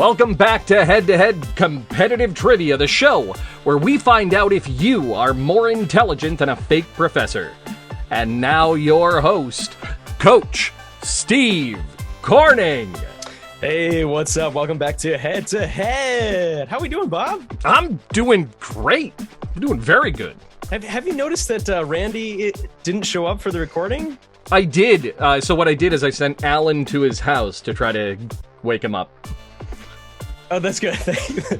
Welcome back to Head Competitive Trivia, the show where we find out if you are more intelligent than a fake professor. And now your host, Coach Steve Corning. Hey, what's up? Welcome back to Head. How we doing, Bob? I'm doing great. I'm doing very good. Have you noticed that Randy didn't show up for the recording? I did. So what I did is I sent Alan to his house to try to wake him up. Oh, that's good.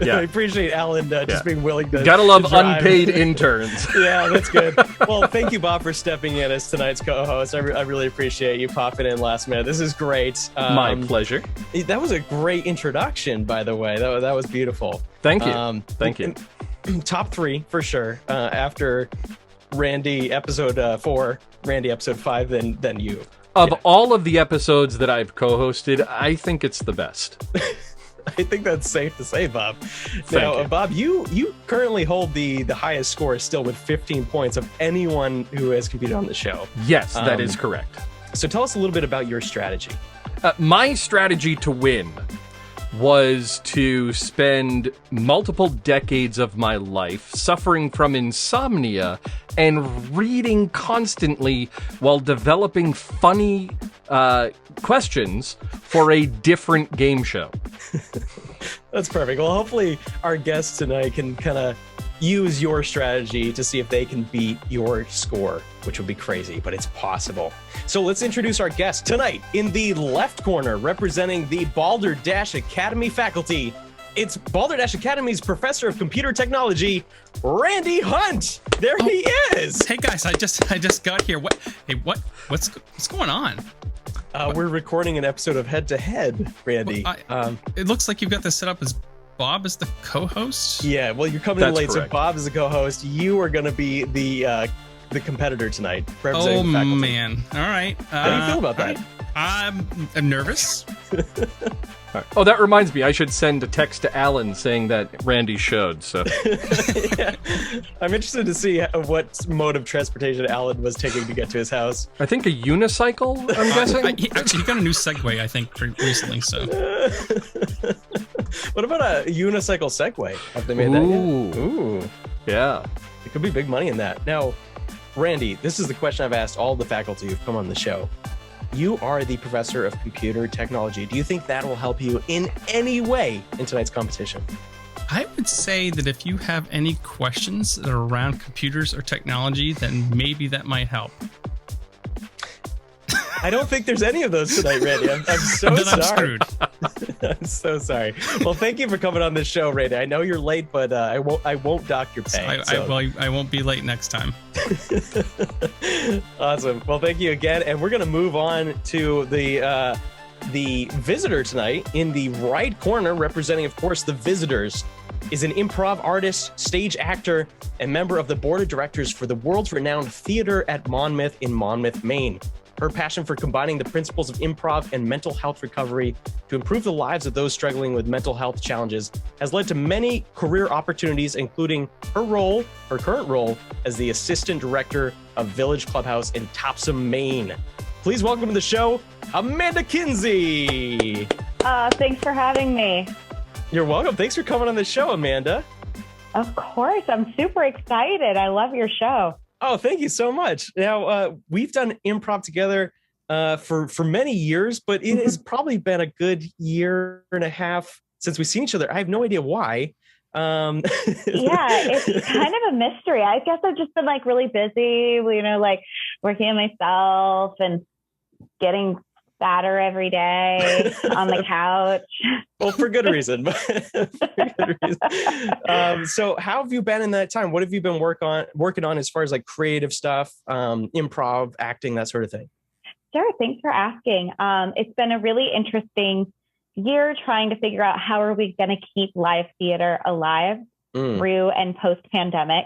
Yeah. I appreciate Alan just being willing to. Gotta love to drive. unpaid interns. Yeah, that's good. Well, thank you, Bob, for stepping in as tonight's co-host. I really appreciate you popping in last minute. This is great. My pleasure. That was a great introduction, by the way. That was beautiful. Thank you. Thank you. Top three for sure. After Randy episode 4, Randy episode 5, then you. Of all of the episodes that I've co-hosted, I think it's the best. I think that's safe to say, Bob. Thank Now, you. Bob, you currently hold the highest score still with 15 points of anyone who has competed on the show. Yes, that is correct. So tell us a little bit about your strategy. My strategy to win was to spend multiple decades of my life suffering from insomnia and reading constantly while developing funny questions for a different game show. That's perfect. Well, hopefully our guests tonight can kind of use your strategy to see if they can beat your score, which would be crazy, but it's possible. So let's introduce our guest tonight. In the left corner, representing the Balderdash Academy faculty, it's Balderdash Academy's Professor of Computer Technology, Randy Hunt. There he is. Hey guys, I just got here. What's going on? We're recording an episode of Head to Head, Randy. Well, it looks like you've got this set up as Bob as the co-host. Yeah, well, you're coming in That's late, correct. so Bob is the co-host. You are going to be the competitor tonight, Oh representing the faculty. man! All right. How do you feel about that? I'm nervous. Oh, that reminds me, I should send a text to Alan saying that Randy showed. So Yeah. I'm interested to see what mode of transportation Alan was taking to get to his house. I think a unicycle, I'm guessing. He got a new Segway, I think, recently. So What about a unicycle Segway? Have they made that yet? Ooh. Yeah. There could be big money in that. Now, Randy, this is the question I've asked all the faculty who've come on the show. You are the Professor of Computer Technology. Do you think that will help you in any way in tonight's competition? I would say that if you have any questions that are around computers or technology, then maybe that might help. I don't think there's any of those tonight, Randy. I'm so Then I'm sorry. screwed. I'm so sorry. Well, thank you for coming on this show, Randy. I know you're late, but I won't dock your pay. I won't be late next time. Awesome. Well, thank you again, and we're gonna move on to the visitor tonight. In the right corner, representing, of course, the visitors, is an improv artist, stage actor, and member of the board of directors for the world's renowned Theatre at Monmouth in Monmouth, Maine. Her passion for combining the principles of improv and mental health recovery to improve the lives of those struggling with mental health challenges has led to many career opportunities, including her current role as the assistant director of Village Clubhouse in Topsom, Maine. Please welcome to the show, Amanda Kinsey. Thanks for having me. You're welcome. Thanks for coming on the show, Amanda. Of course. I'm super excited. I love your show. Oh, thank you so much. Now, we've done improv together for many years, but it has probably been a good year and a half since we've seen each other. I have no idea why. Yeah, it's kind of a mystery. I guess I've just been like really busy, like working on myself and getting fatter every day on the couch. Well, for good reason. So how have you been in that time? What have you been working on as far as like creative stuff, improv, acting, that sort of thing? Sure. Thanks for asking. It's been a really interesting year trying to figure out how are we going to keep live theater alive through and post-pandemic.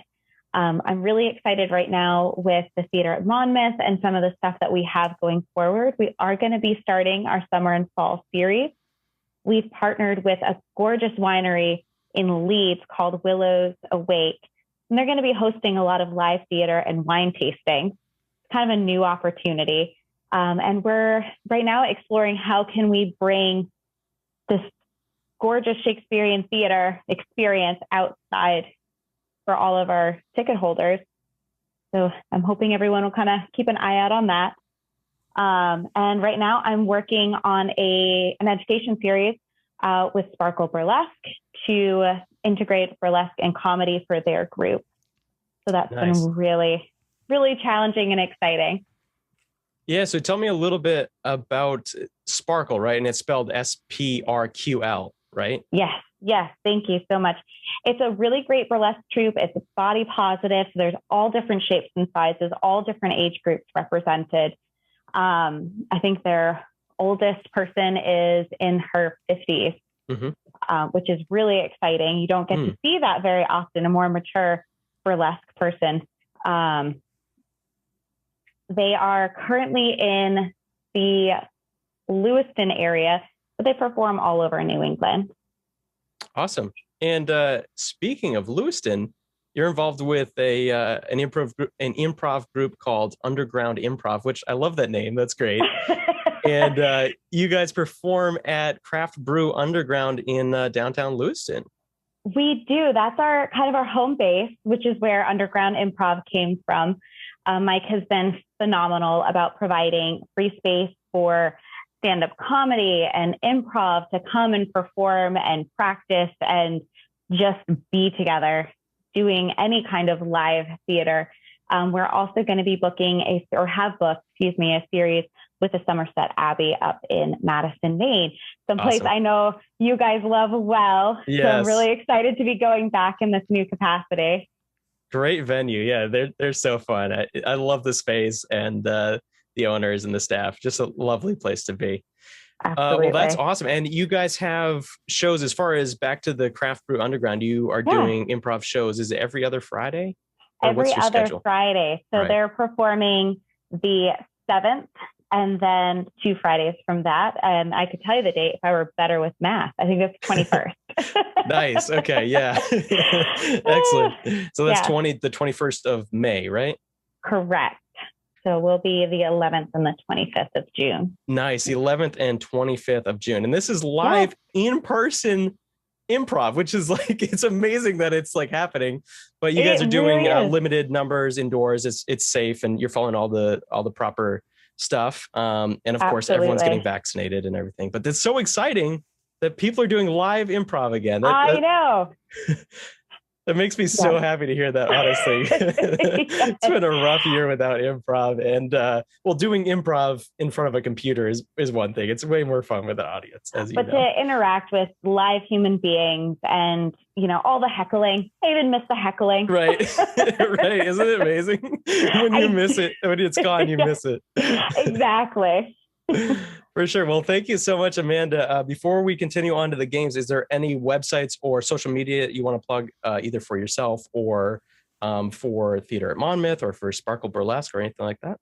I'm really excited right now with the Theatre of Monmouth and some of the stuff that we have going forward. We are going to be starting our summer and fall series. We've partnered with a gorgeous winery in Leeds called Willows Awake, and they're going to be hosting a lot of live theater and wine tasting. It's kind of a new opportunity. And we're right now exploring how can we bring this gorgeous Shakespearean theater experience outside for all of our ticket holders. So I'm hoping everyone will kind of keep an eye out on that. And right now I'm working on an education series with Sparkle Burlesque to integrate burlesque and comedy for their group. So that's been really, really challenging and exciting. Yeah, so tell me a little bit about Sparkle, right? And it's spelled SPRQL, right? Yes, thank you so much. It's a really great burlesque troupe. It's body positive. So there's all different shapes and sizes, all different age groups represented. I think their oldest person is in her 50s, which is really exciting. You don't get to see that very often, a more mature burlesque person. They are currently in the Lewiston area, but they perform all over New England. Awesome. And speaking of Lewiston, you're involved with an improv group called Underground Improv, which I love that name. That's great. And you guys perform at Craft Brew Underground in downtown Lewiston. We do. That's our kind of our home base, which is where Underground Improv came from. Mike has been phenomenal about providing free space for stand-up comedy and improv to come and perform and practice and just be together doing any kind of live theater. We're also going to be booking a series with the Somerset Abbey up in Madison, Maine, someplace I know you guys love well. Yes. So I'm really excited to be going back in this new capacity. Great venue. Yeah, they're so fun. I love the space and the owners and the staff. Just a lovely place to be. Absolutely. Well, that's awesome. And you guys have shows as far as back to the Craft Brew Underground. You are doing improv shows. Is it every other Friday? Every other schedule? Friday. So They're performing the 7th and then 2 Fridays from that. And I could tell you the date if I were better with math. I think it's 21st. Nice. Okay. Yeah. Excellent. So that's the 21st of May, right? Correct. So we'll be the 11th and the 25th of June. Nice. The 11th and 25th of June. And this is live in-person improv, which is like, it's amazing that it's like happening, but you guys are doing limited numbers indoors. It's safe and you're following all the proper stuff. And of course, everyone's getting vaccinated and everything, but it's so exciting that people are doing live improv again. I know. That makes me so happy to hear that, honestly. It's been a rough year without improv. And doing improv in front of a computer is one thing. It's way more fun with an audience, as you know. But to interact with live human beings and, all the heckling. I even miss the heckling. Right. Right. Isn't it amazing? When you miss it, when it's gone, you miss it. Exactly. For sure. Well, thank you so much, Amanda. Before we continue on to the games, is there any websites or social media you want to plug either for yourself or for Theatre at Monmouth or for Sparkle Burlesque or anything like that?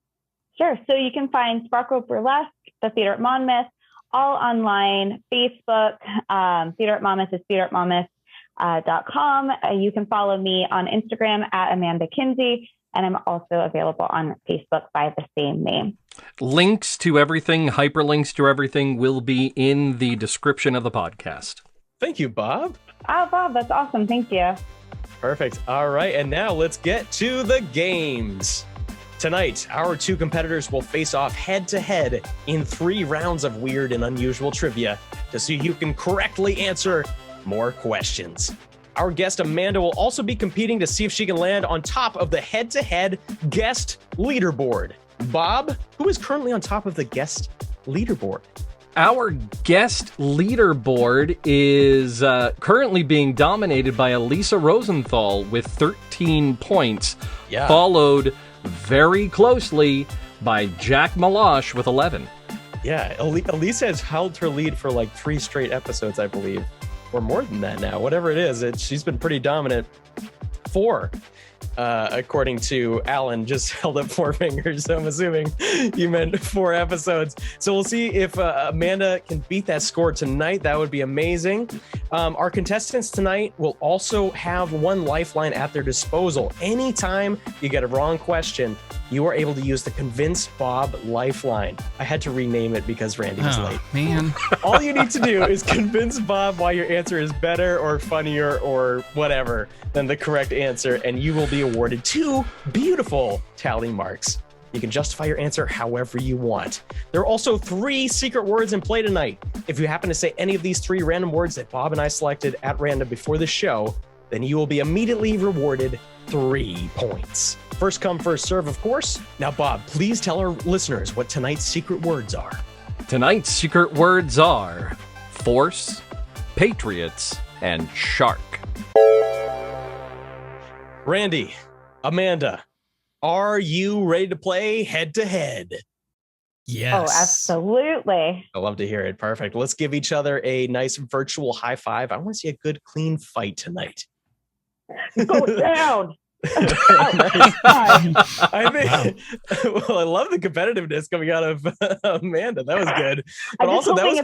Sure. So you can find Sparkle Burlesque, the Theatre at Monmouth, all online, Facebook. Theatre at Monmouth is theatreatmonmouth.com. You can follow me on Instagram at Amanda Kinsey. And I'm also available on Facebook by the same name. Links to everything, hyperlinks to everything will be in the description of the podcast. Thank you, Bob. Oh, Bob, that's awesome. Thank you. Perfect. All right. And now let's get to the games. Tonight, our 2 competitors will face off head to head in 3 rounds of weird and unusual trivia to see who can correctly answer more questions. Our guest Amanda will also be competing to see if she can land on top of the head-to-head guest leaderboard. Bob, who is currently on top of the guest leaderboard? Our guest leaderboard is currently being dominated by Alisa Rosenthal with 13 points, followed very closely by Jack Malash with 11. Yeah, Alisa has held her lead for like 3 straight episodes, I believe. Or more than that now, whatever it is, she's been pretty dominant. 4, according to Alan, just held up 4 fingers. So I'm assuming you meant 4 episodes. So we'll see if Amanda can beat that score tonight. That would be amazing. Our contestants tonight will also have 1 lifeline at their disposal. Anytime you get a wrong question, you are able to use the Convince Bob Lifeline. I had to rename it because Randy was late. Man. All you need to do is convince Bob why your answer is better or funnier or whatever than the correct answer, and you will be awarded 2 beautiful tally marks. You can justify your answer however you want. There are also 3 secret words in play tonight. If you happen to say any of these 3 random words that Bob and I selected at random before the show, then you will be immediately rewarded 3 points. First come, first serve, of course. Now, Bob, please tell our listeners what tonight's secret words are. Tonight's secret words are force, patriots, and shark. Randy, Amanda, are you ready to play head to head? Yes. Oh, absolutely. I love to hear it. Perfect. Let's give each other a nice virtual high five. I want to see a good, clean fight tonight. Go down. Nice. I think. Well, I love the competitiveness coming out of Amanda. That was good. But also, that was.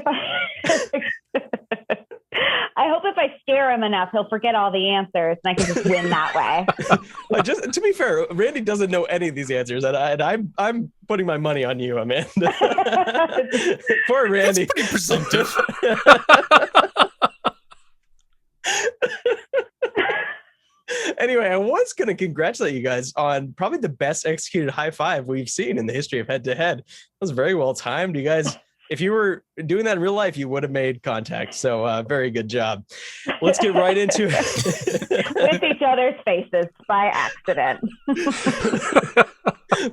I hope if I scare him enough, he'll forget all the answers, and I can just win that way. Just to be fair, Randy doesn't know any of these answers, and I'm putting my money on you, Amanda. Poor Randy. That's pretty presumptive. Anyway, I was going to congratulate you guys on probably the best executed high five we've seen in the history of head to head. It was very well timed. You guys, if you were doing that in real life, you would have made contact. So very good job. Let's get right into it. With each other's faces by accident.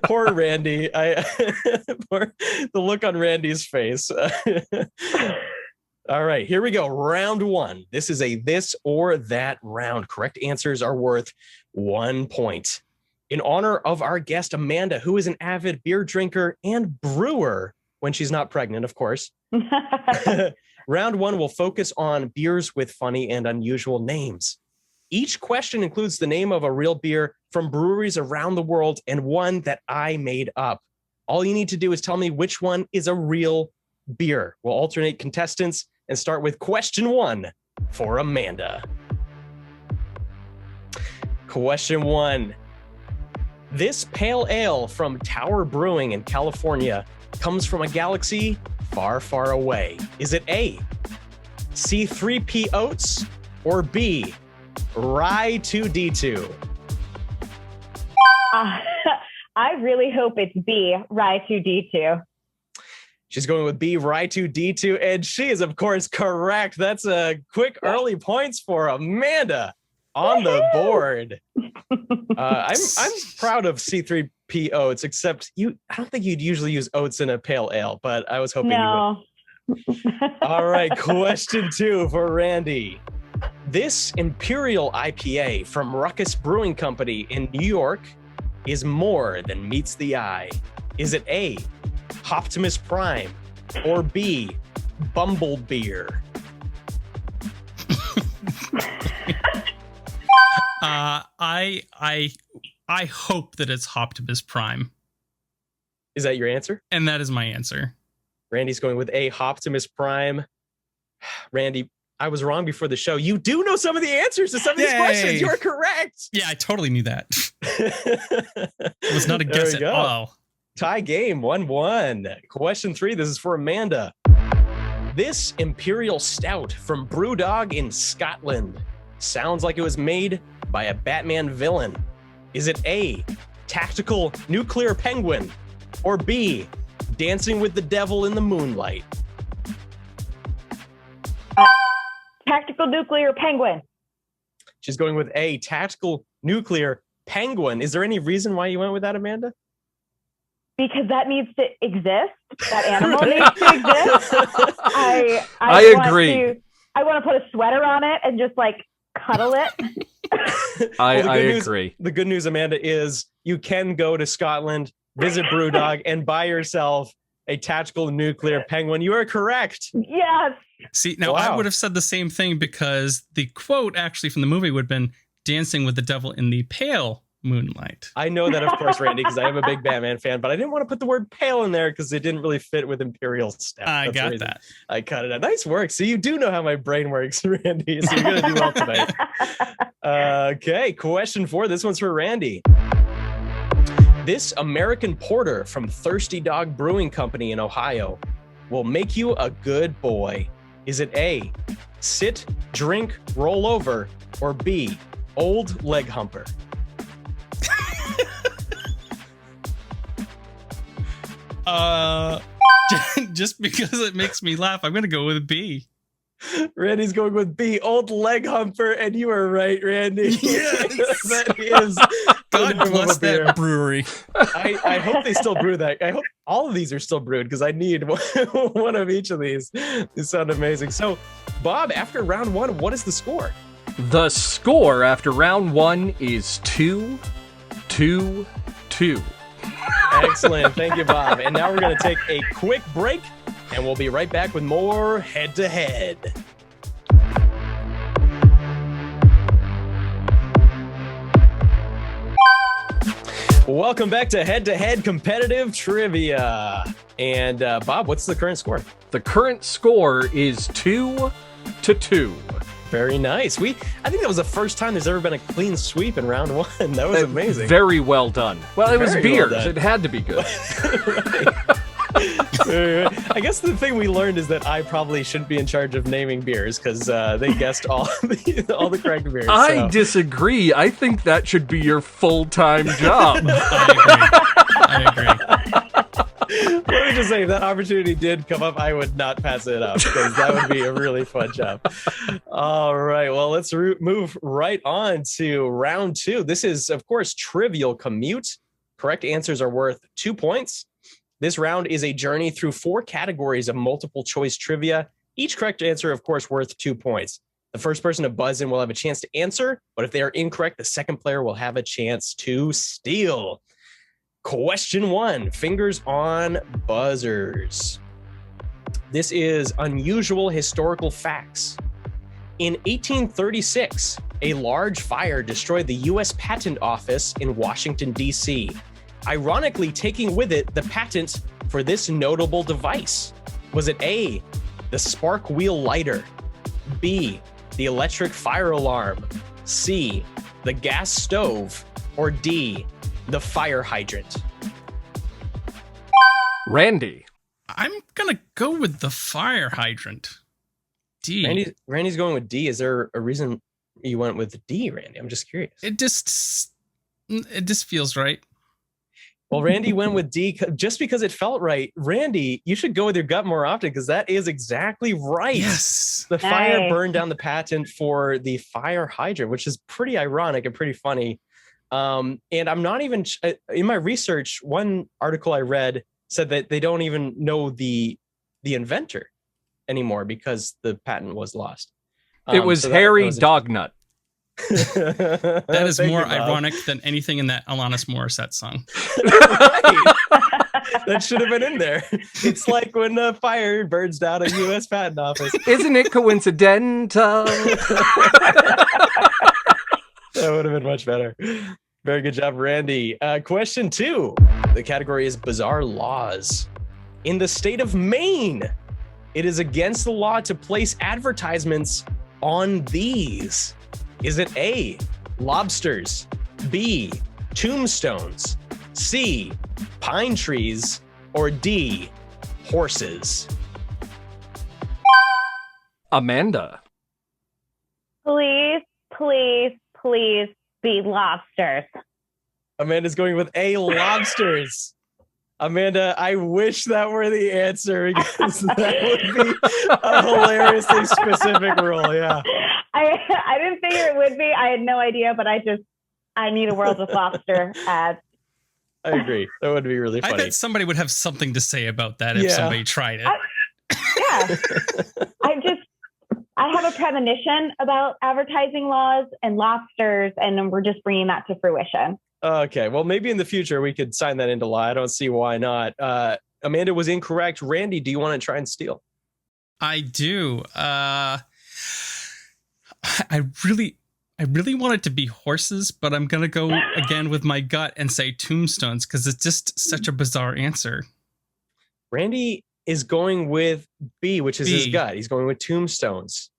Poor Randy. The look on Randy's face. All right, here we go. Round 1. This is a this or that round. Correct answers are worth 1 point. In honor of our guest, Amanda, who is an avid beer drinker and brewer when she's not pregnant, of course. Round 1 will focus on beers with funny and unusual names. Each question includes the name of a real beer from breweries around the world and one that I made up. All you need to do is tell me which one is a real beer. We'll alternate contestants and start with question 1 for Amanda. Question 1. This pale ale from Tower Brewing in California comes from a galaxy far, far away. Is it A, C3P oats, or B, Rye 2D2? I really hope it's B, Rye 2D2. She's going with B, Rye 2D2, and she is, of course, correct. That's a quick early points for Amanda on the board. I'm proud of C3P oats, except I don't think you'd usually use oats in a pale ale, but I was hoping you would. All right, question 2 for Randy. This Imperial IPA from Ruckus Brewing Company in New York is more than meets the eye. Is it A, Optimus Prime, or B, Bumble Beer? I hope that it's Optimus Prime. Is that your answer? And that is my answer. Randy's going with A, Optimus Prime. Randy, I was wrong before the show. You do know some of the answers to some of these questions. You are correct. Yeah, I totally knew that. It was not a guess at all. Tie game, 1-1. Question 3, this is for Amanda. This Imperial Stout from Brewdog in Scotland sounds like it was made by a Batman villain. Is it A, Tactical Nuclear Penguin, or B, Dancing with the Devil in the Moonlight? Tactical Nuclear Penguin. She's going with A, Tactical Nuclear Penguin. Is there any reason why you went with that, Amanda? Because that needs to exist. That animal needs to exist. I agree. I want to put a sweater on it and just like cuddle it. I agree. The good news, Amanda, is you can go to Scotland, visit Brewdog, and buy yourself a Tactical Nuclear Penguin. You are correct. Yes. See, now I would have said the same thing because the quote actually from the movie would have been dancing with the devil in the pale moonlight. I know that, of course, Randy, because I am a big Batman fan, but I didn't want to put the word pale in there because it didn't really fit with Imperial Stout. I got that. I cut it out. Nice work. So you do know how my brain works, Randy. So you're going to do well tonight. Okay, question 4. This one's for Randy. This American porter from Thirsty Dog Brewing Company in Ohio will make you a good boy. Is it A, sit, drink, roll over, or B, old leg humper? Just because it makes me laugh, I'm gonna go with B. Randy's going with B, old leg humper, and you are right, Randy. Yes. That is. God bless that brewery. I hope they still brew that. I hope all of these are still brewed because I need one of each of these. These sound amazing. So, Bob, after round 1, what is the score? The score after round 1 is 2-2-2. Excellent. Thank you, Bob. And now we're going to take a quick break, and we'll be right back with more Head to Head. Welcome back to Head Competitive Trivia. And Bob, what's the current score? The current score is 2-2. Very nice. I think that was the first time there's ever been a clean sweep in round 1. That was amazing. Very well done. Well, it was Very beers. well done. It had to be good. I guess the thing we learned is that I probably shouldn't be in charge of naming beers because they guessed all the correct beers. I disagree. I think that should be your full-time job. I agree. Let me just say, if that opportunity did come up, I would not pass it up because that would be a really fun job. All right, well, let's move right on to round 2. This is, of course, Trivial Commute. Correct answers are worth 2 points. This round is a journey through 4 categories of multiple choice trivia. Each correct answer, of course, worth 2 points. The first person to buzz in will have a chance to answer, but if they are incorrect, the second player will have a chance to steal. Question 1, fingers on buzzers. This is unusual historical facts. In 1836, a large fire destroyed the U.S. Patent Office in Washington, D.C., ironically taking with it the patent for this notable device. Was it A, the spark wheel lighter, B, the electric fire alarm, C, the gas stove, or D, the fire hydrant? Randy. I'm gonna go with the fire hydrant. D. Randy's going with D. Is there a reason you went with D, Randy? I'm just curious. It just feels right. Well, Randy went with D just because it felt right. Randy, you should go with your gut more often because that is exactly right. Yes. The fire burned down the patent for the fire hydrant, which is pretty ironic and pretty funny. And I'm not even in my research. One article I read said that they don't even know the inventor anymore because the patent was lost. It was Harry Dognut. That is more ironic than anything in that Alanis Morissette song. That should have been in there. It's like when the fire burns down a U.S. patent office. Isn't it coincidental? That would have been much better. Very good job, Randy. Question 2. The category is bizarre laws. In the state of Maine, it is against the law to place advertisements on these. Is it A, lobsters, B, tombstones, C, pine trees, or D, horses? Amanda. Please, please, please be lobsters. Amanda's going with A, lobsters. Amanda, I wish that were the answer because that would be a hilariously specific rule. Yeah. I didn't figure it would be. I had no idea, but I need a World with Lobster ad. I agree. That would be really funny. I bet somebody would have something to say about that if somebody tried it. I have a premonition about advertising laws and lobsters, and we're just bringing that to fruition. Okay, well, maybe in the future we could sign that into law. I don't see why not. Amanda was incorrect. Randy, do you want to try and steal? I do. I really want it to be horses, but I'm going to go again with my gut and say tombstones because it's just such a bizarre answer. Randy is going with B, which is his gut. He's going with tombstones.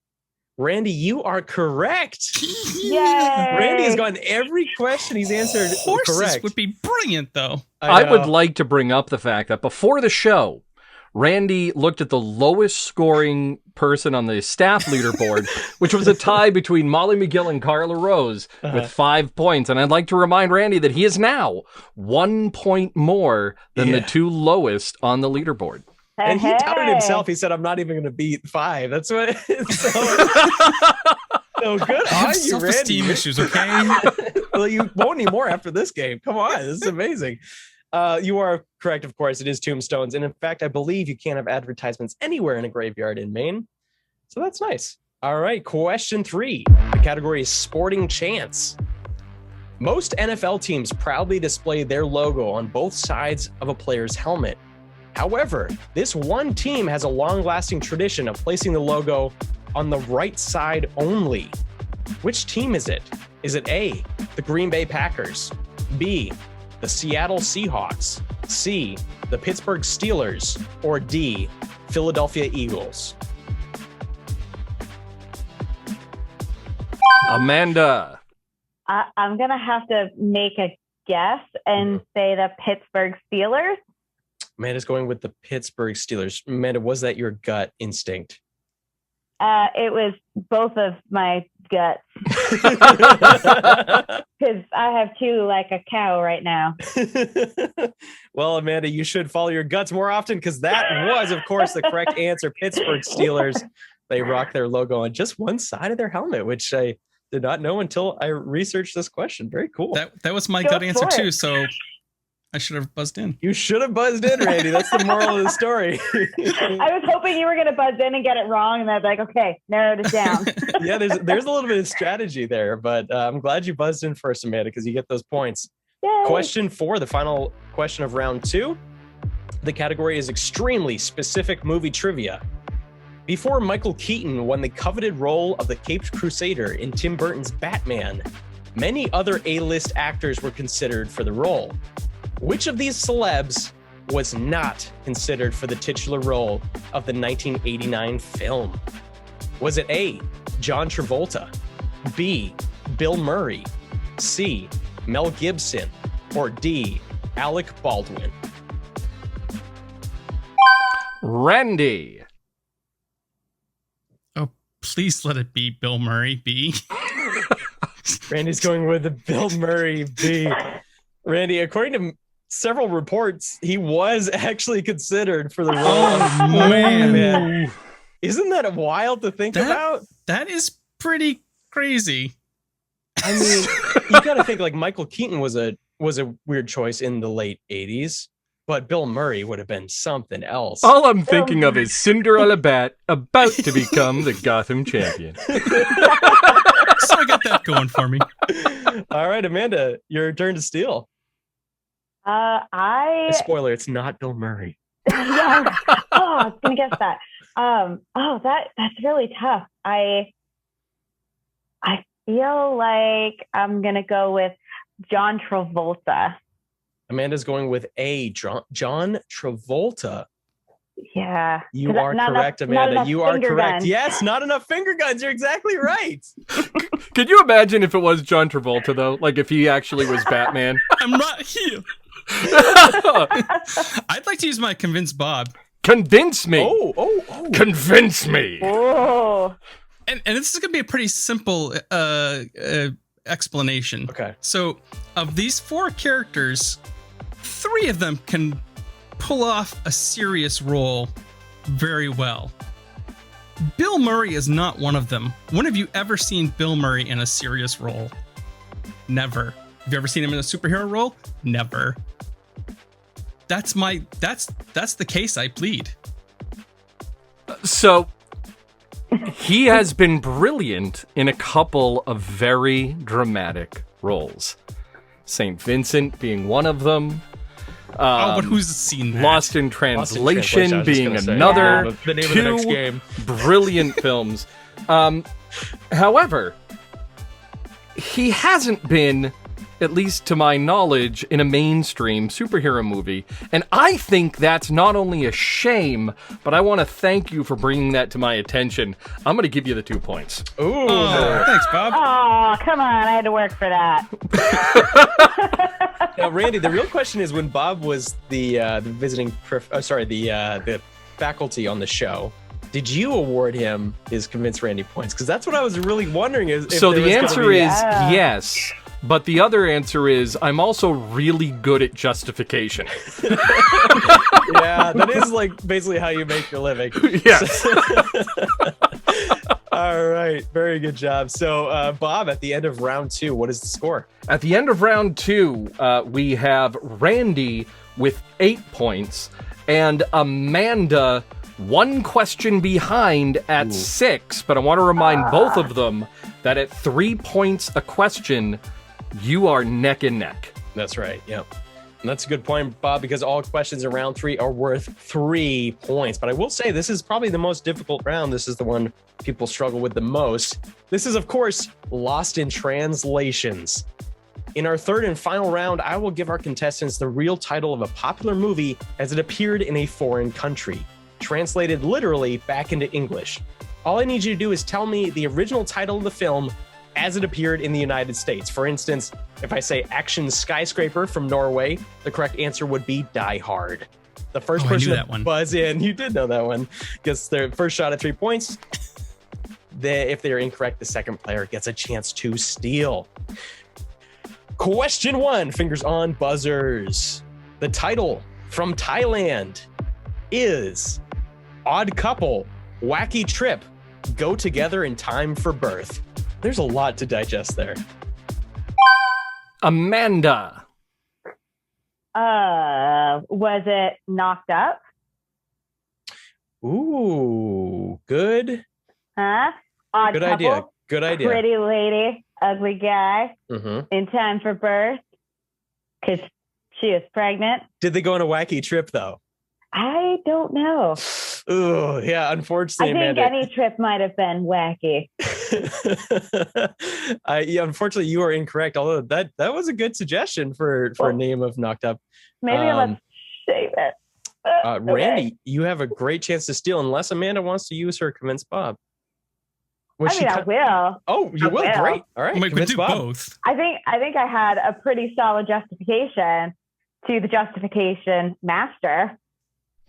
Randy, you are correct. Yay! Randy has gotten every question he's answered Horses correct. would be brilliant, though. I would like to bring up the fact that before the show, Randy looked at the lowest scoring person on the staff leaderboard, which was a tie between Molly McGill and Carla Rose with 5 points. And I'd like to remind Randy that he is now 1 point more than the two lowest on the leaderboard. And he touted himself. He said, I'm not even going to beat 5. That's what. So good I have on you, self-esteem Randy. issues, okay? Well, you won't need more after this game. Come on. This is amazing. You are correct, of course. It is tombstones. And in fact, I believe you can't have advertisements anywhere in a graveyard in Maine. So that's nice. All right. Question 3. The category is sporting chants. Most NFL teams proudly display their logo on both sides of a player's helmet. However, this one team has a long-lasting tradition of placing the logo on the right side only. Which team is it? Is it A, the Green Bay Packers, B, the Seattle Seahawks, C, the Pittsburgh Steelers, or D, Philadelphia Eagles? Amanda. I'm going to have to make a guess and say the Pittsburgh Steelers. Amanda's going with the Pittsburgh Steelers. Amanda, was that your gut instinct? It was both of my guts because I have two like a cow right now. Well, Amanda, you should follow your guts more often because that was, of course, the correct answer. Pittsburgh Steelers. They rock their logo on just one side of their helmet, which I did not know until I researched this question. Very cool. That was my Go gut answer for too, it. so I should have buzzed in. You should have buzzed in, Randy. That's the moral of the story. I was hoping you were going to buzz in and get it wrong, and I'd be like, okay, narrowed it down. Yeah, there's a little bit of strategy there, but I'm glad you buzzed in first, Amanda, because you get those points. Yay. Question 4, the final question of round 2. The category is extremely specific movie trivia. Before Michael Keaton won the coveted role of the Caped Crusader in Tim Burton's Batman, many other A-list actors were considered for the role. Which of these celebs was not considered for the titular role of the 1989 film? Was it A, John Travolta, B, Bill Murray, C, Mel Gibson, or D, Alec Baldwin? Randy. Oh, please let it be Bill Murray, B. Randy's going with the Bill Murray B. Randy, according to several reports, he was actually considered for the role of man. Isn't that wild to think about? That is pretty crazy. I mean, you got to think like Michael Keaton was a weird choice in the late 80s, but Bill Murray would have been something else. All I'm thinking of is Cinderella Bat about to become the Gotham champion. So I got that going for me. All right, Amanda, your turn to steal. Spoiler, it's not Bill Murray. Yeah. I was gonna guess that. That's really tough. I feel like I'm gonna go with John Travolta. Amanda's going with A, John Travolta. Yeah. You are correct, Amanda. You are correct. Guns. Yes, not enough finger guns. You're exactly right. Could you imagine if it was John Travolta, though? Like, if he actually was Batman? I'm not here. I'd like to use my convince Bob. Convince me. Oh. Convince me. Oh. And this is going to be a pretty simple explanation. Okay. So, of these 4 characters, 3 of them can pull off a serious role very well. Bill Murray is not one of them. When have you ever seen Bill Murray in a serious role? Never. Have you ever seen him in a superhero role? Never. That's the case I plead. So, he has been brilliant in a couple of very dramatic roles. St. Vincent being one of them. But who's seen that? Lost in Translation I was just being gonna say. another. Yeah. The name of the next game. Brilliant films. However, he hasn't been at least to my knowledge, in a mainstream superhero movie. And I think that's not only a shame, but I want to thank you for bringing that to my attention. I'm going to give you the 2 points. Ooh. Thanks, Bob. Oh, come on. I had to work for that. Now, Randy, the real question is, when Bob was the faculty on the show, did you award him his Convince Randy points? Because that's what I was really wondering. So the answer is yes. But the other answer is I'm also really good at justification. Yeah, that is like basically how you make your living. Yes. All right, very good job. So, Bob, at the end of round 2, what is the score? At the end of round 2, we have Randy with 8 points and Amanda 1 question behind at 6. But I want to remind both of them that at 3 points a question, you are neck and neck. That's right. Yep. And that's a good point, Bob, because all questions in round 3 are worth 3 points. But I will say this is probably the most difficult round. This is the one people struggle with the most. This is, of course, Lost in Translations. In our third and final round, I will give our contestants the real title of a popular movie as it appeared in a foreign country, translated literally back into English. All I need you to do is tell me the original title of the film as it appeared in the United States. For instance, if I say Action Skyscraper from Norway, the correct answer would be Die Hard. The first person to buzz in, you did know that one, gets their first shot at 3 points. If they're incorrect, the second player gets a chance to steal. Question 1, fingers on buzzers. The title from Thailand is Odd Couple, Wacky Trip, Go Together in Time for Birth. There's a lot to digest there. Amanda. Was it Knocked Up? Ooh, good. Huh? Odd Good Couple, idea. Good idea. Pretty Lady, Ugly Guy, Mm-hmm. In Time for Birth, because she is pregnant. Did they go on a wacky trip, though? I don't know. Ooh, yeah, unfortunately, I think Amanda. any trip might have been wacky. Yeah, unfortunately, you are incorrect. Although that was a good suggestion for a name of Knocked Up. Maybe let's save it. Randy, you have a great chance to steal unless Amanda wants to use her Convince Bob. I will. Oh, you will? Great. All right. We could do Bob. both. I think I had a pretty solid justification to the justification master.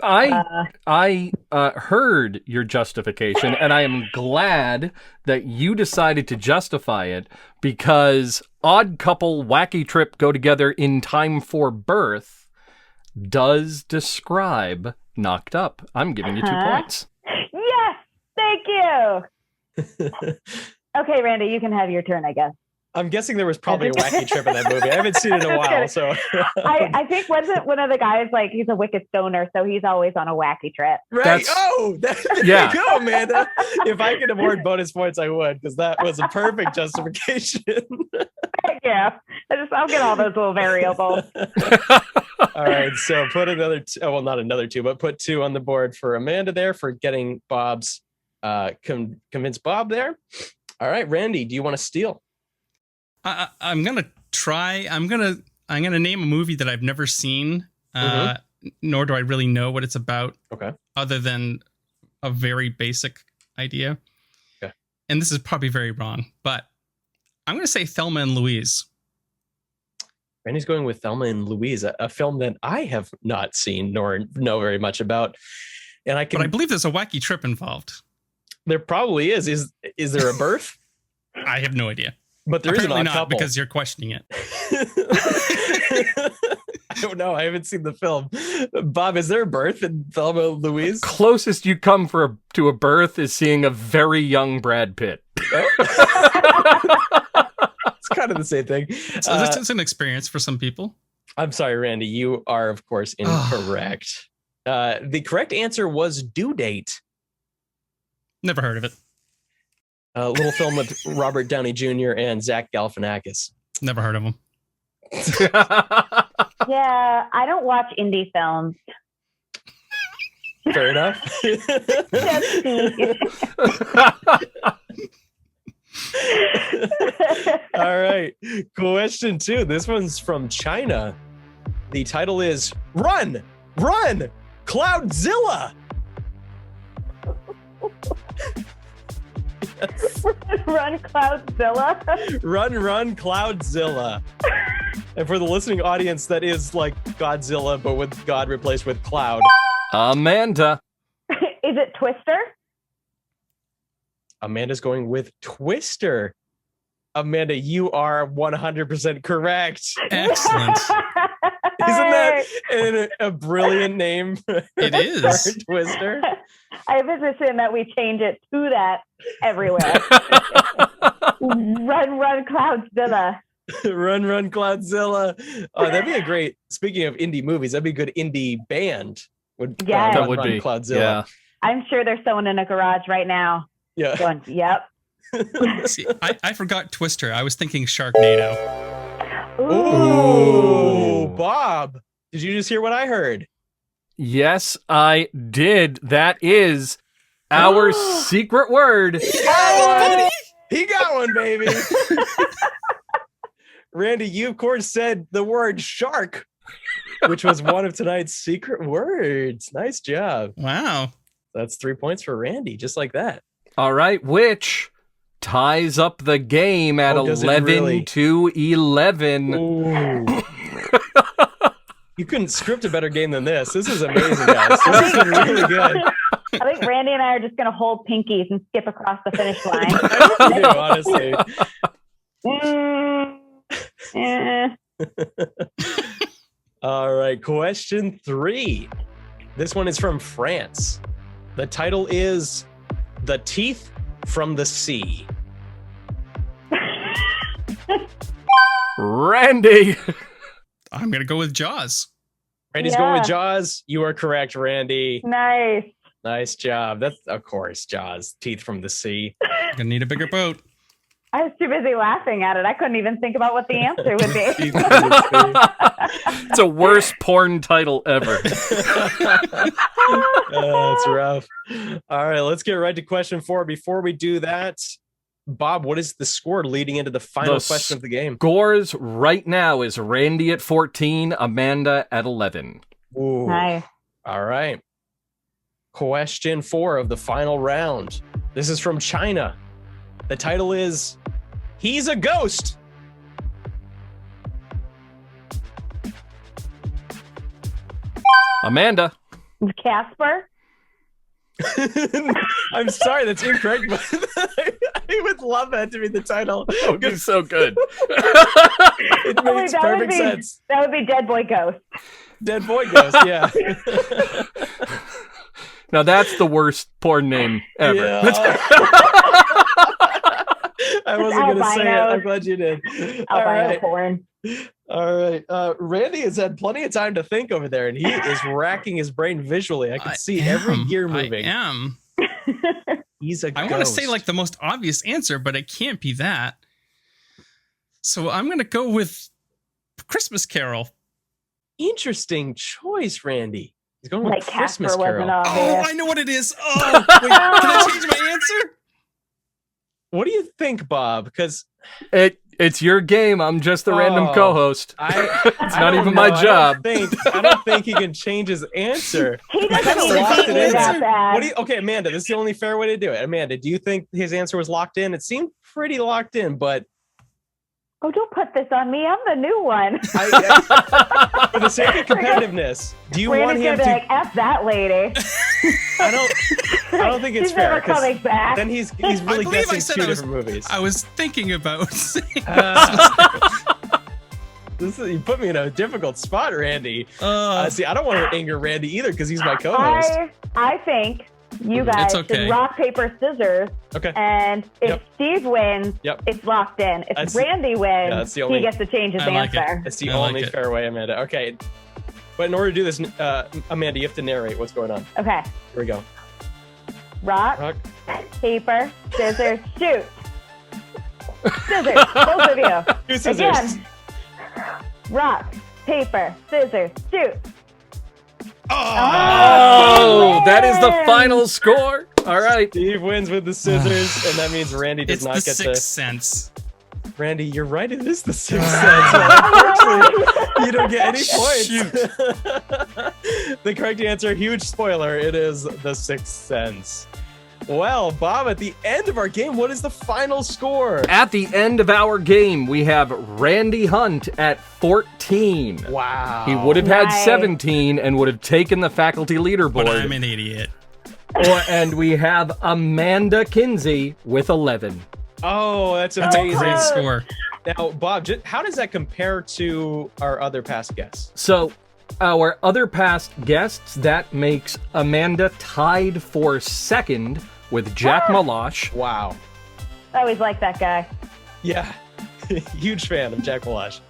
I heard your justification, and I am glad that you decided to justify it, because Odd Couple, Wacky Trip, Go Together in Time for Birth does describe Knocked Up. I'm giving you 2 points. Yes, thank you. Okay, Randy, you can have your turn, I guess. I'm guessing there was probably a wacky trip in that movie. I haven't seen it in a while, so I think wasn't one of the guys like he's a wicked stoner, so he's always on a wacky trip. Right. There you go, Amanda. If I could award bonus points, I would, because that was a perfect justification. Thank you. I'll get all those little variables. All right, so put another not another 2, but put 2 on the board for Amanda there for getting Bob's convince Bob there. All right, Randy, do you want to steal? I'm gonna try. I'm gonna name a movie that I've never seen, nor do I really know what it's about. Okay. Other than a very basic idea. Okay. And this is probably very wrong, but I'm gonna say Thelma and Louise. Randy's going with Thelma and Louise, a film that I have not seen nor know very much about, and But I believe there's a wacky trip involved. There probably is. Is there a birth? I have no idea. But there Apparently is an not, odd couple. because you're questioning it. I don't know. I haven't seen the film. Bob, is there a birth in Thelma and Louise? Closest you come to a birth is seeing a very young Brad Pitt. It's kind of the same thing. So this is an experience for some people. I'm sorry, Randy. You are, of course, incorrect. The correct answer was Due Date. Never heard of it. A little film with Robert Downey Jr. and Zach Galifianakis. Never heard of him. Yeah, I don't watch indie films. Fair enough. All right. Question 2. This one's from China. The title is Run! Run! Cloudzilla! Yes. Run, Cloudzilla. Run, Cloudzilla. And for the listening audience, that is like Godzilla, but with God replaced with Cloud. Amanda. Is it Twister? Amanda's going with Twister. Amanda, you are 100% correct. Excellent. Isn't that a brilliant name? It is. Twister. I position that we change it to that everywhere. Run, Cloudzilla. Run, Cloudzilla. Oh, that'd be a great, speaking of indie movies, that'd be a good indie band. Yes. That would Run, be. Cloudzilla. Yeah. I'm sure there's someone in a garage right now Yeah. going, yep. See, I forgot Twister. I was thinking Sharknado. Ooh, Bob. Did you just hear what I heard? Yes, I did. That is our secret word. He got one, baby. Randy, you of course said the word shark, which was one of tonight's secret words. Nice job. Wow. That's 3 points for Randy, just like that. All right, which ties up the game at does it 11 really? to 11. Ooh. You couldn't script a better game than this. This is amazing, guys. This has been really good. I think Randy and I are just going to hold pinkies and skip across the finish line. I do, honestly. All right, question 3. This one is from France. The title is The Teeth from the Sea. Randy. I'm going to go with Jaws. Randy's Yeah. going with Jaws. You are correct, Randy. Nice. Nice job. That's, of course, Jaws. Teeth from the Sea. Gonna need a bigger boat. I was too busy laughing at it. I couldn't even think about what the answer would be. Teeth from the It's a worst porn title ever. That's rough. All right, let's get right to question 4. Before we do that, Bob, what is the score leading into the final question of the game? Scores right now is Randy at 14, Amanda at 11. Ooh. Nice. All right. Question 4 of the final round. This is from China. The title is He's a Ghost. Amanda. Casper? I'm sorry, that's incorrect, but I would love that to be the title. That would be so good. It Oh, wait, makes that would perfect be- sense. That would be Dead Boy Ghost. Dead Boy Ghost, yeah. Now that's the worst porn name ever. Yeah. I wasn't going to say it. I'm glad you did. All Albino right. porn. All right. Randy has had plenty of time to think over there, and he is racking his brain visually. I can see every gear moving. I am. He's a I want to say like the most obvious answer, but it can't be that. So I'm going to go with Christmas Carol. Interesting choice, Randy. He's going with Like Christmas Casper Carol. wasn't Oh, obvious. I know what it is. Oh, wait, can I change my answer? What do you think, Bob? Because It's your game. I'm just the random Oh. co-host. it's not even my job. I don't think he can change his answer. He Kinda doesn't locked even it beat you in. that bad. What do you, okay, Amanda, this is the only fair way to do it. Amanda, do you think his answer was locked in? It seemed pretty locked in, but Oh, don't put this on me. I'm the new one. for the sake of competitiveness, do you want Randy's him gonna to? be like, F that lady. I don't think it's She's fair. never 'cause coming back. Then he's really believe I guessing said two I was- different movies. I was thinking about saying You put me in a difficult spot, Randy. uh, See, I don't want to anger Randy either because he's my co-host. I think you guys okay. should rock, paper, scissors, Okay. and if Yep. Steve wins, Yep. it's locked in. If That's- Randy wins, that's the only- he gets to change his I like it. answer. That's the I like only it. fair way, Amanda. Okay. But in order to do this, Amanda, you have to narrate what's going on. Okay. Here we go. Rock, Rock. paper, scissors, shoot. Scissors, both of you. Two scissors. Again. Rock, paper, scissors, shoot. Oh, that is the final score. All right. Steve wins with the scissors, and that means Randy does not It's the get Sixth Sense. Randy, you're right. It is the Sixth Sense. Unfortunately, you don't get any points. The correct answer, huge spoiler, it is the Sixth Sense. Well, Bob, at the end of our game, what is the final score? At the end of our game, we have Randy Hunt at 14. Wow. He would have had Nice. 17 and would have taken the faculty leaderboard. But I'm an idiot. And we have Amanda Kinsey with 11. Oh, that's amazing. Great score. Now, Bob, how does that compare to our other past guests? So, our other past guests, that makes Amanda tied for second with Jack Malash. Wow. I always like that guy. Yeah. Huge fan of Jack Malash.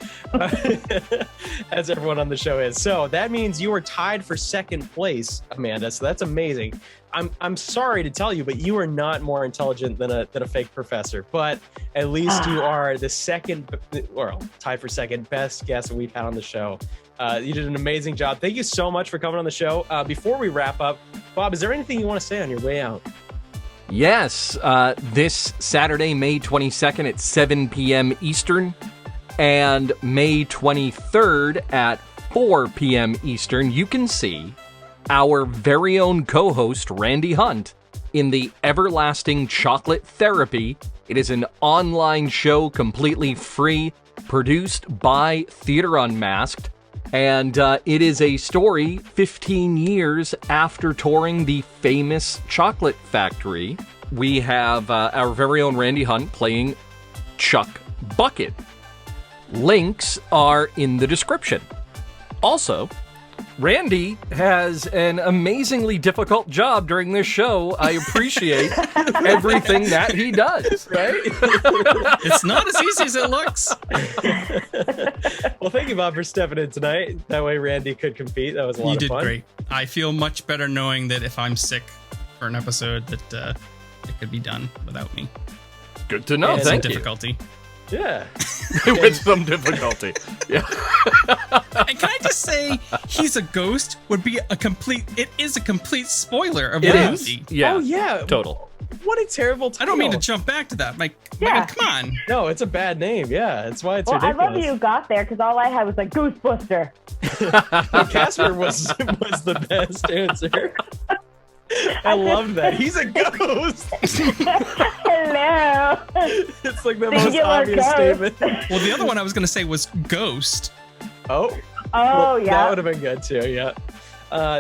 As everyone on the show is. So that means you are tied for second place, Amanda. So that's amazing. I'm sorry to tell you, but you are not more intelligent than a fake professor. But at least you are the second, or tied for second best guest that we've had on the show. You did an amazing job. Thank you so much for coming on the show. Before we wrap up, Bob, is there anything you want to say on your way out? Yes, this Saturday, May 22nd at 7 p.m. Eastern, and May 23rd at 4 p.m. Eastern, you can see our very own co-host, Randy Hunt, in the Everlasting Chocolate Therapy. It is an online show completely free, produced by Theatre Unmasked, and it is a story 15 years after touring the famous chocolate factory. We have our very own Randy Hunt playing Chuck Bucket. Links are in the description. Also, Randy has an amazingly difficult job during this show. I appreciate everything that he does. Right? It's not as easy as it looks. Well, thank you, Bob, for stepping in tonight. That way Randy could compete. That was a lot You of fun. did great. I feel much better knowing that if I'm sick for an episode, that it could be done without me. Good to know. And Thank you. Difficulty. Yeah. With some difficulty. Yeah. And can I just say, he's a ghost would be it is a complete spoiler of It the is. movie. Yeah. Oh, yeah. Total. What a terrible I title. don't mean to jump back to that. Yeah. Come on. No, it's a bad name. Yeah, that's why it's Well, I ridiculous. love you got there because all I had was like Ghostbuster. Casper was the best answer. I loved that. He's a ghost. Hello. It's like the most Singular obvious ghost. statement. Well, the other one I was going to say was Ghost. Oh, Oh, that yeah. would have been good too. Yeah.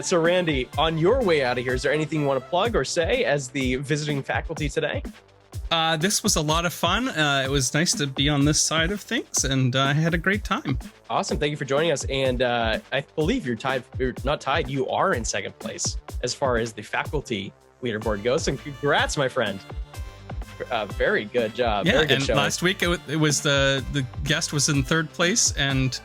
So, Randy, on your way out of here, is there anything you want to plug or say as the visiting faculty today? This was a lot of fun. It was nice to be on this side of things, and I had a great time. Awesome. Thank you for joining us. And I believe you're not tied. You are in second place as far as the faculty leaderboard goes. And congrats, my friend. Very good job. Yeah, Very good and showing. last week it was the guest was in third place, and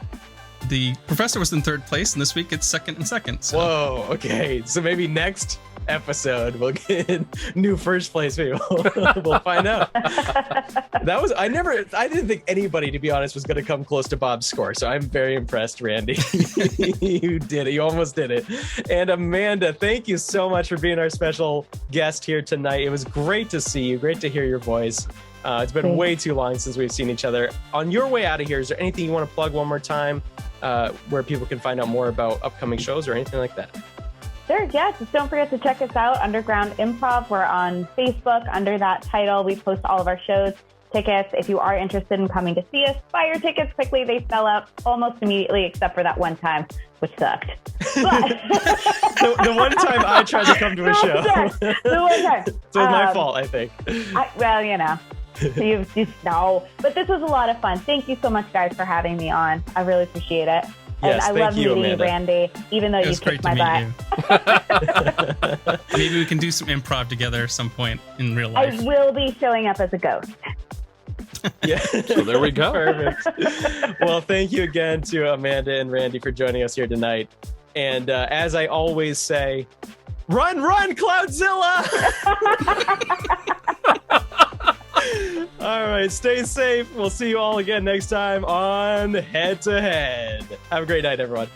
the professor was in third place, and this week it's second and second. So. Whoa. Okay. So maybe next episode we'll get new first place people. We'll find out. I didn't think anybody, to be honest, was going to come close to Bob's score. So I'm very impressed, Randy. You did it. You almost did it. And Amanda, thank you so much for being our special guest here tonight. It was great to see you. Great to hear your voice. It's been way too long since we've seen each other. On your way out of here, is there anything you want to plug one more time where people can find out more about upcoming shows or anything like that? Sure, yeah. Just don't forget to check us out, Underground Improv. We're on Facebook under that title. We post all of our shows, tickets. If you are interested in coming to see us, buy your tickets quickly. They sell out almost immediately, except for that one time, which sucked. But the one time I tried to come to a show. The one time. So it's my fault, I think. Well, you know. You just know. But this was a lot of fun. Thank you so much, guys, for having me on. I really appreciate it. And Yes, I thank love you, meeting Amanda. you, Randy, even though It you was great kicked to my meet butt. you. Maybe we can do some improv together at some point in real life. I will be showing up as a ghost. Yeah. So there we go. Perfect. Well, thank you again to Amanda and Randy for joining us here tonight. And as I always say, run, Cloudzilla! All right, stay safe. We'll see you all again next time on Head to Head. Have a great night, everyone.